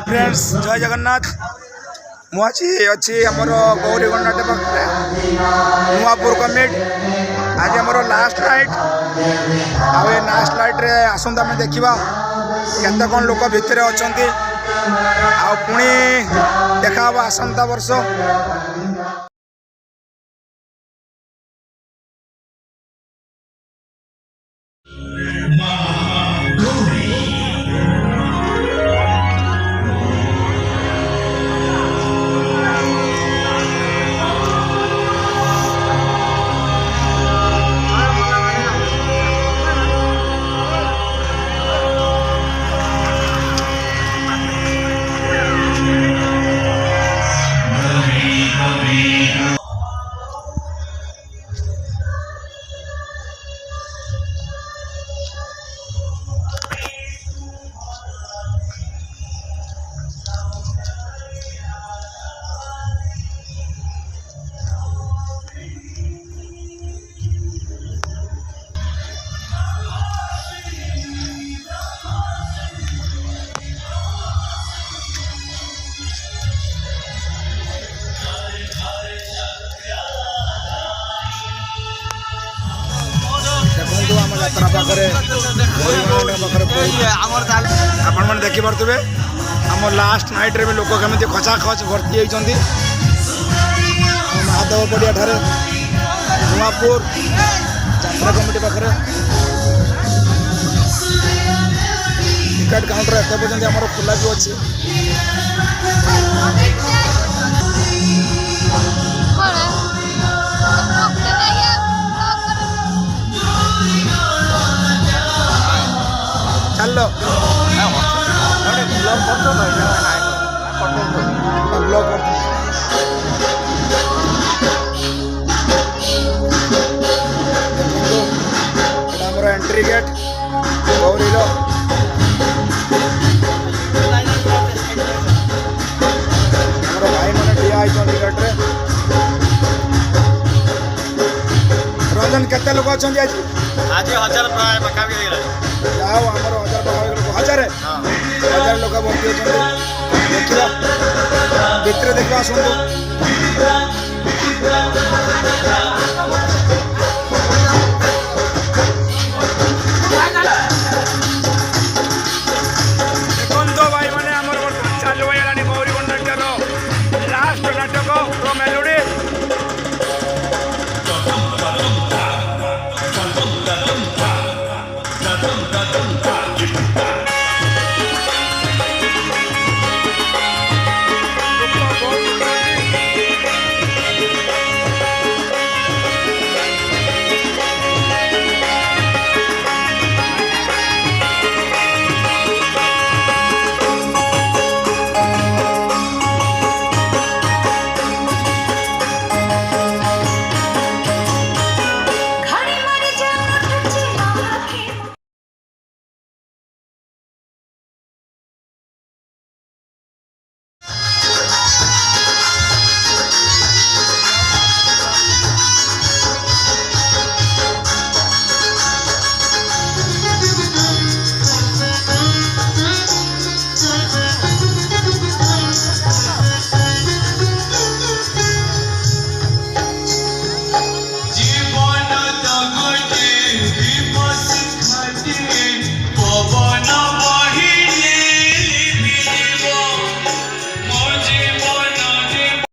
Friends जय जगन्नाथ मुझे अच्छी आमर गौरीगंडाटे पाखे नुआपुर कमिट आज आम लास्ट नाइट आए लास्ट नाइट रे आसंता आम देखा केते कौन लोक भितर अच्छा पुणी देखा आसंता वर्ष। यात्रा पाखे आपण देखिपे आम लास्ट नाइट रे भी लोक केमी खचा खच भर्ती होती महादेव पड़िया ठारे नुआपुर यात्रा कमिटी पाखे टिकेट काउंटर एत पर्यटन आम खोला भी अच्छी चलो एंट्री गेट गौरी भाई मैंने ठिया गेट रे रंजन केते लोक अच्छा आज 1000 प्राय पकावी जाओ आमर 1000 हजार लोक भर्ती होती देखा भितर देखा आसतु।